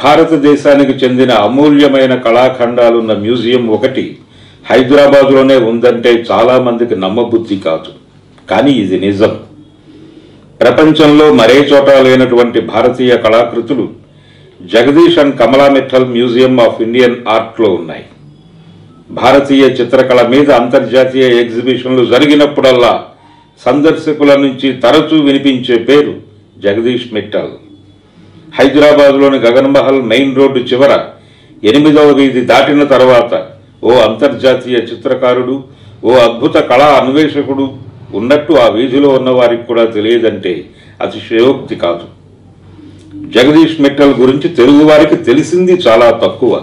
భారతదేశానికి చెందిన అమూల్యమైన కళాఖండాలున్న మ్యూజియం ఒకటి హైదరాబాద్లోనే ఉందంటే చాలామందికి నమ్మబుద్ధి కాదు. కానీ ఇది నిజం. ప్రపంచంలో మరే చోట లేనటువంటి భారతీయ కళాకృతులు Jagdish and Kamala Mittal museum of Indian ఆర్ట్లో ఉన్నాయి. భారతీయ చిత్రకళ మీద అంతర్జాతీయ ఎగ్జిబిషన్లు జరిగినప్పుడల్లా సందర్శకుల నుంచి తరచూ వినిపించే పేరు జగదీష్ మిట్టల్. హైదరాబాద్లోని గగన్మహల్ మెయిన్ రోడ్డు చివర 8వ వీధి దాటిన తర్వాత ఓ అంతర్జాతీయ చిత్రకారుడు, ఓ అద్భుత కళా అన్వేషకుడు ఉన్నట్టు ఆ వీధిలో ఉన్న వారికి కూడా తెలియదంటే అతిశయోక్తి కాదు. జగదీష్ మిట్టల్ గురించి తెలుగు వారికి తెలిసింది చాలా తక్కువ,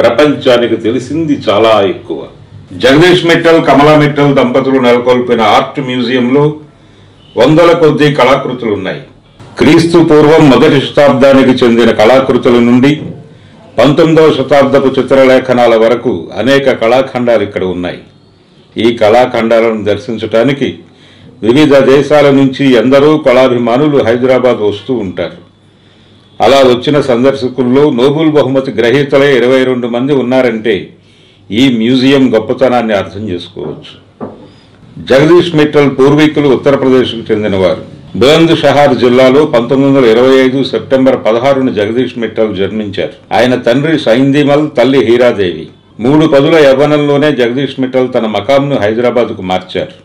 ప్రపంచానికి తెలిసింది చాలా ఎక్కువ. జగదీష్ మిట్టల్, కమలా మిట్టల్ దంపతులు నెలకొల్పిన ఆర్ట్ మ్యూజియంలో వందల కొద్దీ కళాకృతులున్నాయి. క్రీస్తు పూర్వం 1వ శతాబ్దానికి చెందిన కళాకృతుల నుండి 19వ శతాబ్దపు చిత్రలేఖనాల వరకు అనేక కళాఖండాలు ఇక్కడ ఉన్నాయి. ఈ కళాఖండాలను దర్శించడానికి వివిధ దేశాల నుంచి ఎందరో కళాభిమానులు హైదరాబాద్ వస్తూ ఉంటారు. అలా వచ్చిన సందర్శకుల్లో నోబెల్ బహుమతి గ్రహీతలే 22 మంది ఉన్నారంటే ఈ మ్యూజియం గొప్పతనాన్ని అర్థం చేసుకోవచ్చు. జగదీష్ మిట్టల్ పూర్వీకులు ఉత్తరప్రదేశ్కు చెందినవారు. బులంద్ షహర్ జిల్లాలో 1925 సెప్టెంబర్ 16న జగదీష్ మిట్టల్ జన్మించారు. ఆయన తండ్రి సైందిమల్, తల్లి హీరాదేవి. 3 పదుల యవ్వనంలోనే జగదీష్ మిట్టల్ తన మకాంను హైదరాబాద్కు మార్చారు.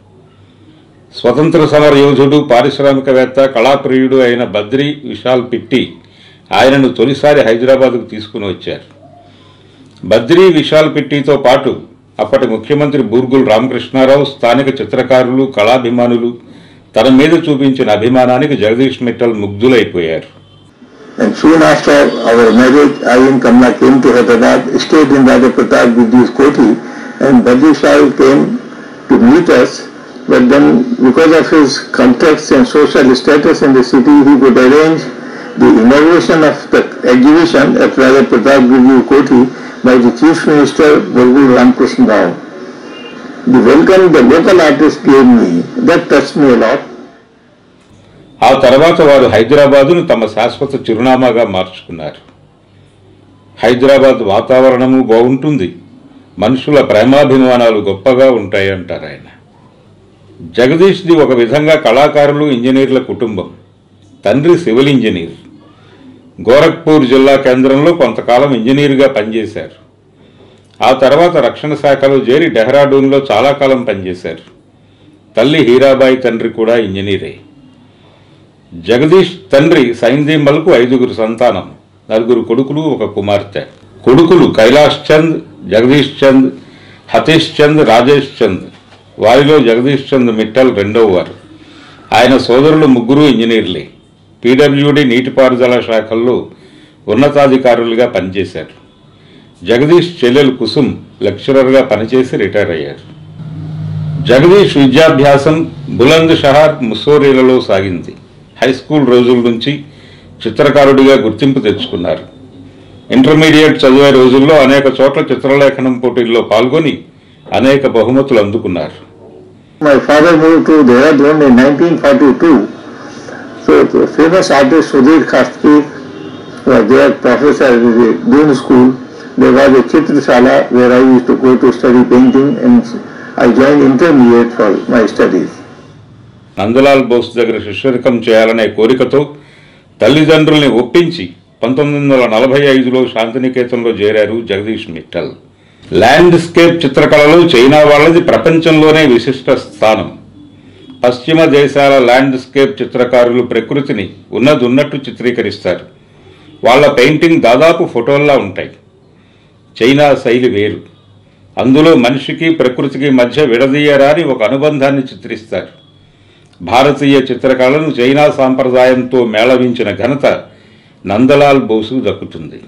స్వతంత్ర సమర యోధుడు, పారిశ్రామికవేత్త, కళాప్రియుడు అయిన బద్రీ విశాల్ పిట్టి ఆయనను తొలిసారి హైదరాబాద్కు తీసుకుని వచ్చారు. బద్రీ విశాల్ పిట్టితో పాటు అప్పటి ముఖ్యమంత్రి బూర్గుల్ రామకృష్ణారావు, స్థానిక చిత్రకారులు, కళాభిమానులు తన మీద చూపించిన అభిమానానికి Jagadish Mittal ముగ్ధులైపోయారు. And soon after our marriage, I and Kamla came to Hyderabad, stayed in Raja Pratap Vidya's Koti, and Badri Shah came to meet us. But then, because of his contacts and social status in the city, he could arrange the inauguration of the exhibition at Raja Pratap Vidya's Koti by the Chief Minister Burgul Ramkrishna Rao. The welcome the local artist gave me, that touched me a lot. ఆ తర్వాత వారు హైదరాబాదును తమ శాశ్వత చిరునామాగా మార్చుకున్నారు. హైదరాబాద్ వాతావరణము బాగుంటుంది, మనుషుల ప్రేమాభిమానాలు గొప్పగా ఉంటాయంటారు ఆయన. జగదీష్ది ఒక విధంగా కళాకారులు, ఇంజనీర్ల కుటుంబం. తండ్రి సివిల్ ఇంజనీర్. గోరఖ్పూర్ జిల్లా కేంద్రంలో కొంతకాలం ఇంజనీర్గా పనిచేశారు. ఆ తర్వాత రక్షణ శాఖలో చేరి డెహ్రాడూన్లో చాలా కాలం పనిచేశారు. తల్లి హీరాబాయి, తండ్రి కూడా ఇంజనీరే. జగదీష్ తండ్రి సైందిమల్కు 5గురు సంతానం, 4 కొడుకులు, 1 కుమార్తె. కొడుకులు కైలాష్ చంద్, జగదీష్ చంద్, హతీష్ చంద్, రాజేష్ చంద్. వారిలో జగదీష్ చంద్ మిట్టల్ 2వ వారు. ఆయన సోదరులు 3 ఇంజనీర్లే. పీడబ్ల్యూడీ నీటిపారుదల శాఖల్లో ఉన్నతాధికారులుగా పనిచేశారు. జగదీష్ చెల్లెలు కుసుమ్ లెక్చరర్గా పనిచేసి రిటైర్ అయ్యారు. జగదీష్ విద్యాభ్యాసం బులంద్ షహర్, ముస్సోరీలలో సాగింది. హైస్కూల్ రోజుల నుంచి చిత్రకారుడిగా గుర్తింపు తెచ్చుకున్నారు. ఇంటర్మీడియట్ చదివే రోజుల్లో అనేక చోట్ల చిత్రలేఖనం పోటీల్లో పాల్గొని అనేక బహుమతులు అందుకున్నారు. My father moved to Dehradun in 1942. So the famous artist Sudhir Khastgi was their professor at the Doon School. There was a Chitrashala where I used to go to study painting, and I joined intermediate for my studies. Nandalal Bose దగ్గర శిష్యరికం చేయాలనే కోరికతో తల్లిదండ్రుల్ని ఒప్పించి 1945లో శాంతినికేతన్లో చేరారు Jagadish Mittal. Landscape చిత్రకళలో China వాళ్ళది ప్రపంచంలోనే విశిష్ట స్థానం. పశ్చిమ దేశాల ల్యాండ్స్కేప్ చిత్రకారులు ప్రకృతిని ఉన్నట్టు చిత్రీకరిస్తారు. వాళ్ళ పెయింటింగ్ దాదాపు ఫోటోల్లా ఉంటాయి. చైనా శైలి వేరు. అందులో మనిషికి ప్రకృతికి మధ్య విడదీయరాని ఒక అనుబంధాన్ని చిత్రిస్తారు. భారతీయ చిత్రకళను చైనా సాంప్రదాయంతో మేళవించిన ఘనత నందలాల్ బోసుకు దక్కుతుంది.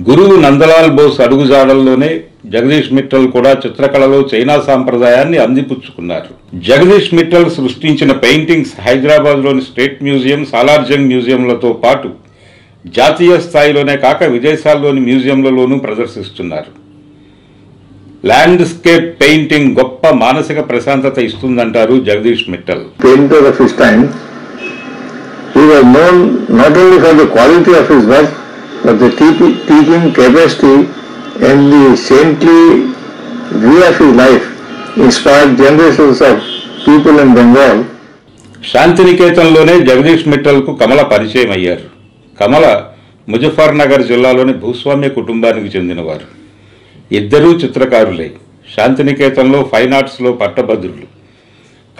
గురువు నందలాల్ బోస్ అడుగుజాడల్లోనే జగదీష్ మిట్టల్ కూడా చిత్రకళలో చైనా సాంప్రదాయాన్ని అందిపుచ్చుకున్నారు. జగదీష్ మిట్టల్ సృష్టించిన పెయింటింగ్స్ హైదరాబాద్లోని స్టేట్ మ్యూజియం, సాలార్జంగ్ మ్యూజియంలతో పాటు జాతీయ స్థాయిలోనే కాక విదేశాల్లోని మ్యూజియంలలోనూ ప్రదర్శిస్తున్నారు. ల్యాండ్స్కేప్ పెయింటింగ్ గొప్ప మానసిక ప్రశాంతత ఇస్తుందంటారు Jagadish Mittal. Painter of his time, He was known not only for the quality of his work, but the teaching capacity and the saintly view of his life inspired generations of people in Bengal. శాంతినికేతన్లోనే Jagadish మిట్టల్కు కమల పరిచయం అయ్యారు. కమల ముజఫర్నగర్ జిల్లాలోని భూస్వామ్య కుటుంబానికి చెందినవారు. ఇద్దరూ చిత్రకారులే. శాంతినికేతన్లో fine ఆర్ట్స్లో పట్టభద్రులు.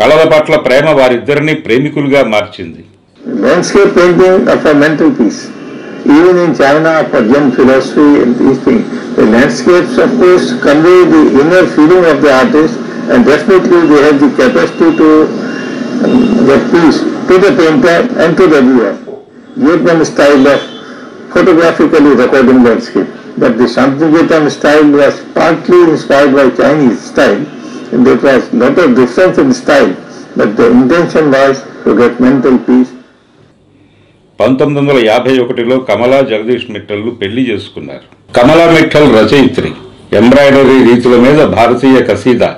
కళల పట్ల ప్రేమ వారిద్దరిని ప్రేమికులుగా మార్చింది. Landscape painting of a mental peace. Even in China, for Zen philosophy and these things, the landscapes of course convey the inner feeling of the artist, and definitely they have the capacity to get peace to the painter and to the viewer. Vietnam style of photographically recording landscape, but the Shantiniketan style was partly inspired by Chinese style, and there was lot of difference in style, but the intention was to get mental peace. 1951లో కమలా జగదీష్ మిట్టల్లు పెళ్లి చేసుకున్నారు. కమలా మిట్టల్ రచయిత్రి. Embroidery రీతుల మీద భారతీయ Kasida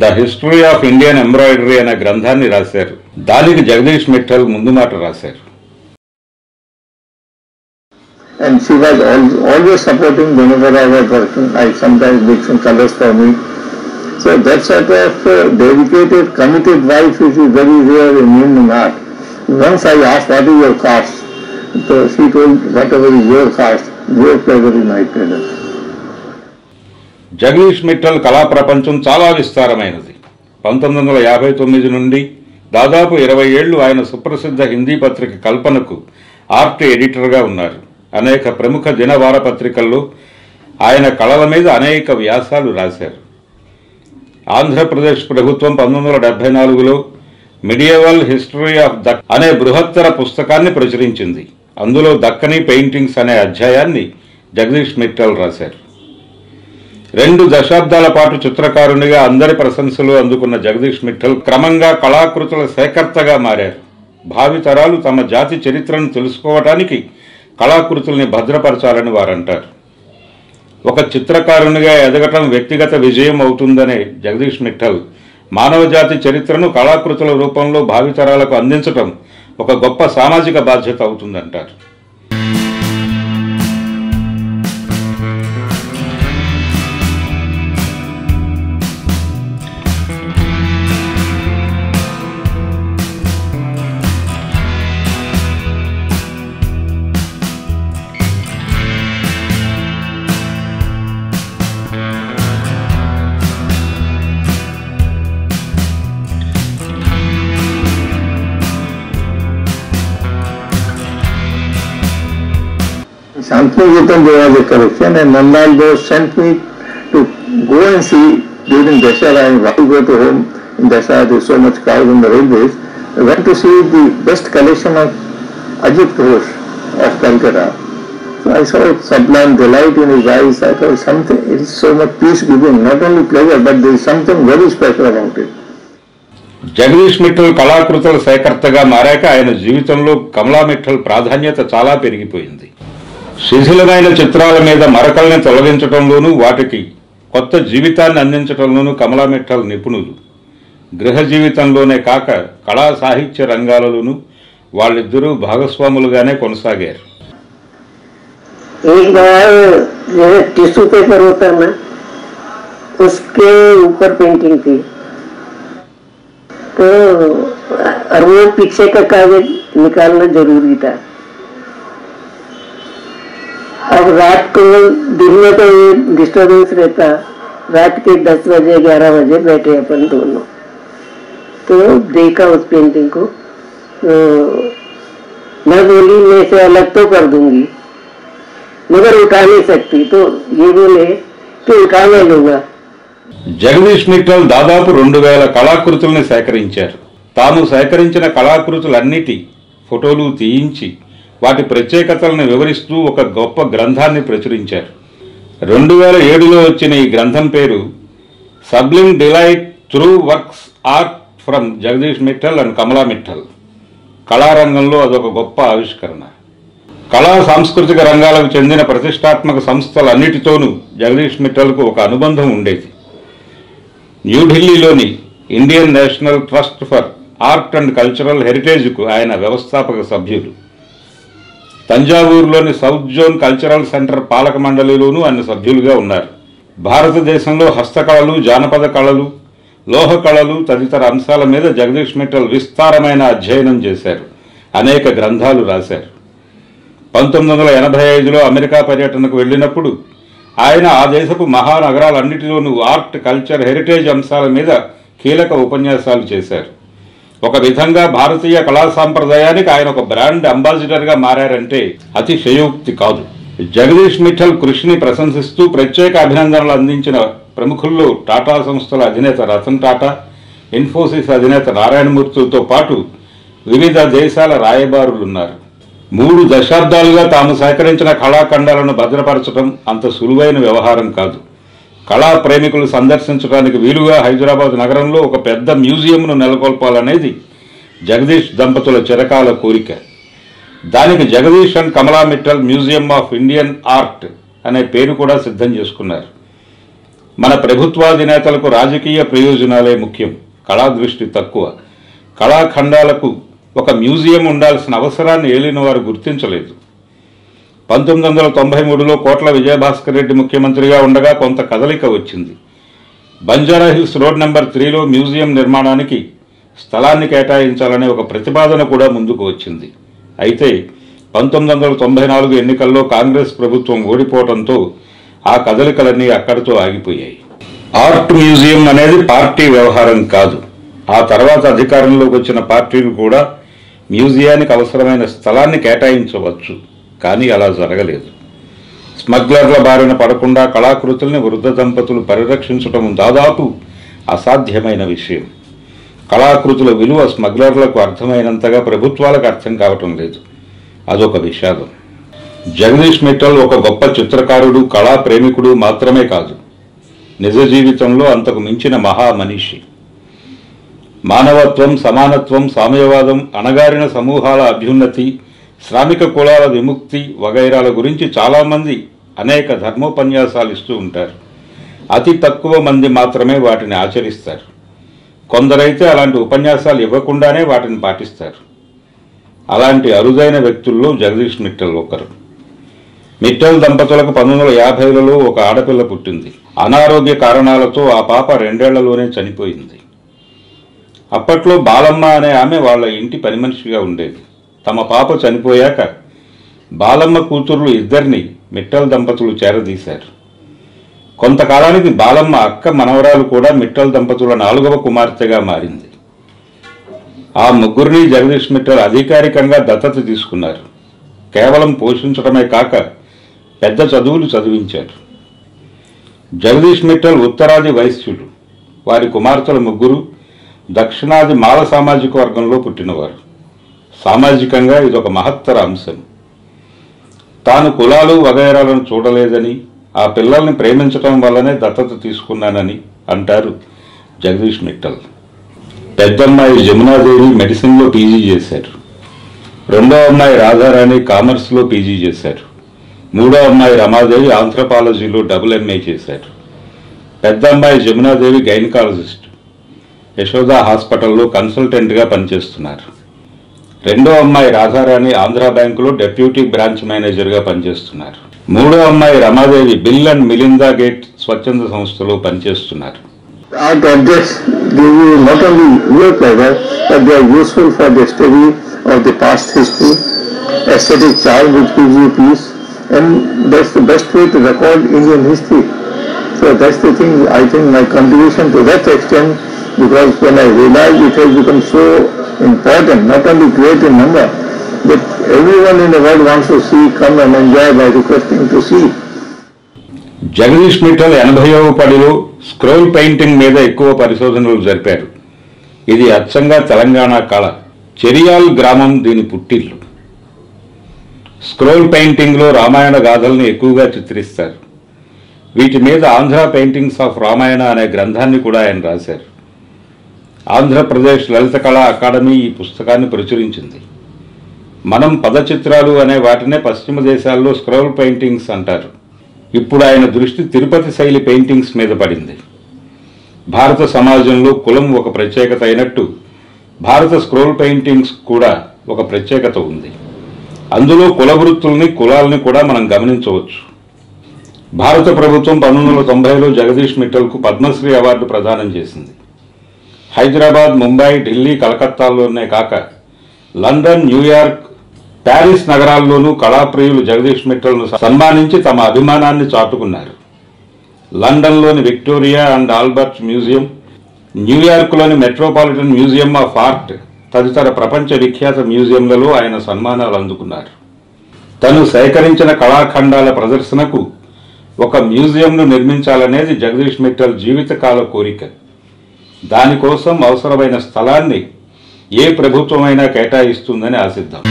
the history of Indian embroidery అనే గ్రంథాన్ని రాశారు. దానికి జగదీష్ మిట్టల్ ముందు మాట రాశారు. And she was always supporting whenever I was working. I sometimes make some colors for me. So that sort of dedicated, committed wife is very rare in Indian art. Once I asked, what is your caste? So she told, whatever is your caste, your pleasure is my pleasure. Jagadish Mittal కళా ప్రపంచం చాలా విస్తారమైనది. 1959 నుండి దాదాపు 20 ఏళ్లు ఆయన సుప్రసిద్ధ హిందీ పత్రిక కల్పనకు ఆర్ట్ ఎడిటర్గా ఉన్నారు. అనేక ప్రముఖ దిన వారపత్రికల్లో ఆయన కళల మీద అనేక వ్యాసాలు రాశారు. ఆంధ్రప్రదేశ్ ప్రభుత్వం 1974లో మిడియవల్ హిస్టరీ ఆఫ్ దక్ అనే బృహత్తర పుస్తకాన్ని ప్రచురించింది. అందులో దక్కనీ పెయింటింగ్స్ అనే అధ్యాయాన్ని జగదీష్ మిట్టల్ రాశారు. 2 దశాబ్దాల పాటు చిత్రకారునిగా అందరి ప్రశంసలు అందుకున్న జగదీష్ మిట్టల్ క్రమంగా కళాకృతుల సేకర్తగా మారారు. భావితరాలు తమ జాతి చరిత్రను తెలుసుకోవటానికి కళాకృతుల్ని భద్రపరచాలని వారంటారు. ఒక చిత్రకారునిగా ఎదగటం వ్యక్తిగత విజయం అవుతుందనే జగదీష్ మిట్టల్ మానవజాతి చరిత్రను కళాకృతుల రూపంలో భావితరాలకు అందించటం ఒక గొప్ప సామాజిక బాధ్యత అవుతుందంటారు. Shantiniketan there was a collection, and Nandlal Bose sent me to go and see during Dashara. I want to go to home in Dashara, there is so much crowd on the railways. I went to see the best collection of Ajit Ghosh of Calcutta. So I saw sublime delight in his eyes. I thought something, it is so much peace giving, not only pleasure, but there is something very special about it. Jagadish Mittal కళాకృతుల సేకర్తగా మారాక ఆయన జీవితంలో కమలా మిట్టల్ ప్రాధాన్యత చాలా పెరిగిపోయింది. శిథిలమైన చిత్రాల మీద మరకల్ని తొలగించడంలోనూ వాటికి కొత్త జీవితాన్ని అందించడంలోనూ కమలా మిట్టల్ నిపుణులు. గృహ జీవితంలోనే కాక కళా సాహిత్య రంగాలలోనూ వాళ్ళిద్దరూ భాగస్వాములుగానే కొనసాగారు. एक बार जैसे टिश्यू पेपर होता है ना, उसके ऊपर पेंटिंग थी, तो और वो पीछे का कागज निकालना जरूरी था. अब रात को, दिन में तो ये डिस्टर्बेंस रहता, रात के 10 बजे 11 बजे बैठे अपन दोनों, तो देखा उस पेंटिंग को. मैं बोली मैं इसे अलग तो कर दूंगी, मगर उठा नहीं सकती, तो ये बोले कि उठा मैं लूंगा. జగదీష్ మిట్టల్ దాదాపు 2000 కళాకృతుల్ని సేకరించారు. తాము సేకరించిన కళాకృతులన్నిటి ఫోటోలు తీయించి వాటి ప్రత్యేకతలను వివరిస్తూ ఒక గొప్ప గ్రంథాన్ని ప్రచురించారు. 2007లో వచ్చిన ఈ గ్రంథం పేరు sublime delight through works art from Jagdish Mittal and Kamala Mittal. కళారంగంలో అదొక గొప్ప ఆవిష్కరణ. కళా సాంస్కృతిక రంగాలకు చెందిన ప్రతిష్టాత్మక సంస్థలన్నిటితోనూ జగదీష్ మిట్టల్కు ఒక అనుబంధం ఉండేది. న్యూఢిల్లీలోని Indian national trust for art and cultural హెరిటేజ్కు ఆయన వ్యవస్థాపక సభ్యులు. తంజావూరులోని సౌత్ జోన్ కల్చరల్ సెంటర్ పాలక మండలిలోనూ ఆయన సభ్యులుగా ఉన్నారు. భారతదేశంలో హస్తకళలు, జానపద కళలు, లోహ కళలు తదితర అంశాల మీద జగదీష్ మిట్టల్ విస్తారమైన అధ్యయనం చేశారు. అనేక గ్రంథాలు రాశారు. 1985లో అమెరికా పర్యటనకు వెళ్ళినప్పుడు ఆయన ఆ దేశపు మహానగరాలన్నిటిలోనూ ఆర్ట్, కల్చర్, హెరిటేజ్ అంశాల మీద కీలక ఉపన్యాసాలు చేశారు. ఒక విధంగా భారతీయ కళా సాంప్రదాయానికి ఆయన ఒక బ్రాండ్ అంబాసిడర్గా మారారంటే అతిశయోక్తి కాదు. జగదీష్ మిట్టల్ కృషిని ప్రశంసిస్తూ ప్రత్యేక అభినందనలు అందించిన ప్రముఖుల్లో టాటా సంస్థల అధినేత రతన్ టాటా, ఇన్ఫోసిస్ అధినేత నారాయణమూర్తులతో పాటు వివిధ దేశాల రాయబారులున్నారు. 3 దశాబ్దాలుగా తాము సేకరించిన కళాఖండాలను భద్రపరచడం అంత సులువైన వ్యవహారం కాదు. కళా ప్రేమికులు సందర్శించడానికి వీలుగా హైదరాబాద్ నగరంలో ఒక పెద్ద మ్యూజియంను నెలకొల్పాలనేది జగదీష్ దంపతుల చిరకాల కోరిక. దానికి Jagadish and Kamala Mittal museum of Indian art అనే పేరు కూడా సిద్ధం చేసుకున్నారు. మన ప్రభుత్వాధినేతలకు రాజకీయ ప్రయోజనాలే ముఖ్యం, కళా దృష్టి తక్కువ. కళాఖండాలకు ఒక మ్యూజియం ఉండాల్సిన అవసరాన్ని ఏలిన వారు గుర్తించలేదు. 1993లో కోట్ల విజయభాస్కర్ రెడ్డి ముఖ్యమంత్రిగా ఉండగా కొంత కదలిక వచ్చింది. బంజారా హిల్స్ రోడ్ నెంబర్ 3లో మ్యూజియం నిర్మాణానికి స్థలాన్ని కేటాయించాలనే ఒక ప్రతిపాదన కూడా ముందుకు వచ్చింది. అయితే 1994 ఎన్నికల్లో కాంగ్రెస్ ప్రభుత్వం ఓడిపోవడంతో ఆ కదలికలన్నీ అక్కడితో ఆగిపోయాయి. ఆర్ట్ మ్యూజియం అనేది పార్టీ వ్యవహారం కాదు. ఆ తర్వాత అధికారంలోకి వచ్చిన పార్టీలు కూడా మ్యూజియానికి అవసరమైన స్థలాన్ని కేటాయించవచ్చు, కానీ అలా జరగలేదు. స్మగ్లర్ల బారిన పడకుండా కళాకృతుల్ని వృద్ధ దంపతులు పరిరక్షించడం దాదాపు అసాధ్యమైన విషయం. కళాకృతుల విలువ స్మగ్లర్లకు అర్థమైనంతగా ప్రభుత్వాలకు అర్థం కావటం లేదు. అదొక విషాదం. జగదీష్ మిట్టల్ ఒక గొప్ప చిత్రకారుడు, కళా ప్రేమికుడు మాత్రమే కాదు, నిజ జీవితంలో అంతకు మించిన మహామనిషి. మానవత్వం, సమానత్వం, సామ్యవాదం, అణగారిన సమూహాల అభ్యున్నతి, శ్రామిక కులాల విముక్తి వగైరాల గురించి చాలామంది అనేక ధర్మోపన్యాసాలు ఇస్తూ ఉంటారు. అతి తక్కువ మంది మాత్రమే వాటిని ఆచరిస్తారు. కొందరైతే అలాంటి ఉపన్యాసాలు ఇవ్వకుండానే వాటిని పాటిస్తారు. అలాంటి అరుదైన వ్యక్తుల్లో జగదీష్ మిట్టల్ ఒకరు. మిట్టల్ దంపతులకు 1950లలో ఒక ఆడపిల్ల పుట్టింది. అనారోగ్య కారణాలతో ఆ పాప 2 ఏళ్లలోనే చనిపోయింది. అప్పట్లో బాలమ్మ అనే ఆమె వాళ్ళ ఇంటి పని మనిషిగా ఉండేది. తమ పాప చనిపోయాక బాలమ్మ కూతుర్లు 2 మిట్టల్ దంపతులు చేరదీశారు. కొంతకాలానికి బాలమ్మ అక్క మనవరాలు కూడా మిట్టల్ దంపతుల 4వ కుమార్తెగా మారింది. ఆ ముగ్గురిని జగదీష్ మిట్టల్ అధికారికంగా దత్తత తీసుకున్నారు. కేవలం పోషించడమే కాక పెద్ద చదువులు చదివించారు. జగదీష్ మిట్టల్ ఉత్తరాది వైశ్యులు. వారి కుమార్తెల 3 దక్షిణాది మాల సామాజిక వర్గంలో పుట్టినవారు. సామాజికంగా ఇదొక మహత్తర అంశం. తాను కులాలు వగైరాలను చూడలేదని, ఆ పిల్లల్ని ప్రేమించటం వల్లనే దత్తత తీసుకున్నానని అంటారు జగదీష్ మిట్టల్. పెద్దమ్మాయి జమునాదేవి మెడిసిన్లో పీజీ చేశారు. 2వ అమ్మాయి రాధారాణి కామర్స్లో పీజీ చేశారు. 3వ అమ్మాయి రమాదేవి ఆంథ్రపాలజీలో MA చేశారు. పెద్ద అమ్మాయి జమునాదేవి గైనకాలజిస్ట్, యశోదా హాస్పిటల్లో కన్సల్టెంట్గా పనిచేస్తున్నారు. 2వ అమ్మాయి రాధారాణి ఆంధ్రా బ్యాంకులో డెప్యూటీ బ్రాంచ్ మేనేజర్గా పనిచేస్తున్నారు. 3వ అమ్మాయి Ramadevi bill and Melinda gate స్వచ్ఛంద సంస్థలో పనిచేస్తున్నారు. Art objects give you not only your pleasure, but they are useful for the study of the past history, aesthetic charm which gives you peace, and that's the best way to record Indian history. So that's the thing, I think my contribution to that extent, because when I realized it has become so important, not only great in number, but everyone in the world wants to see, come and enjoy by requesting to see. Jagdish Mittal 80వ పడిలో scroll painting మీద ఎక్కువ పరిశోధనలు జరిపారు. ఇది అచ్చంగా తెలంగాణ కళ. చెరియాల్ గ్రామం దీని పుట్టిల్లు. స్క్రోల్ పెయింటింగ్లో రామాయణ గాథల్ని ఎక్కువగా చిత్రిస్తారు. వీటి మీద ఆంధ్ర పెయింటింగ్స్ ఆఫ్ రామాయణ అనే గ్రంథాన్ని కూడా ఆయన రాశారు. ఆంధ్రప్రదేశ్ లలిత కళా అకాడమీ ఈ పుస్తకాన్ని ప్రచురించింది. మనం పదచిత్రాలు అనే వాటినే పశ్చిమ దేశాల్లో స్క్రోల్ పెయింటింగ్స్ అంటారు. ఇప్పుడు ఆయన దృష్టి తిరుపతి శైలి పెయింటింగ్స్ మీద పడింది. భారత సమాజంలో కులం ఒక ప్రత్యేకత అయినట్టు భారత స్క్రోల్ పెయింటింగ్స్ కూడా ఒక ప్రత్యేకత ఉంది. అందులో కుల వృత్తుల్ని, కులాలని కూడా మనం గమనించవచ్చు. భారత ప్రభుత్వం 1990లో జగదీష్ మిట్టల్కు పద్మశ్రీ అవార్డు ప్రదానం చేసింది. హైదరాబాద్, ముంబై, ఢిల్లీ, కలకత్తాలోనే కాక లండన్, న్యూయార్క్, ప్యారిస్ నగరాల్లోనూ కళాప్రియులు జగదీష్ మిట్టల్ను సన్మానించి తమ అభిమానాన్ని చాటుకున్నారు. లండన్లోని విక్టోరియా అండ్ ఆల్బర్ట్ మ్యూజియం, న్యూయార్క్లోని మెట్రోపాలిటన్ మ్యూజియం ఆఫ్ ఆర్ట్ తదితర ప్రపంచ విఖ్యాత మ్యూజియంలలో ఆయన సన్మానాలు అందుకున్నారు. తను సేకరించిన కళాఖండాల ప్రదర్శనకు ఒక మ్యూజియంను నిర్మించాలనేది జగదీష్ మిట్టల్ జీవితకాల కోరిక. దానికోసం అవసరమైన స్థలాన్ని ఏ ప్రభుత్వమైనా కేటాయిస్తుందని ఆశిద్దాం.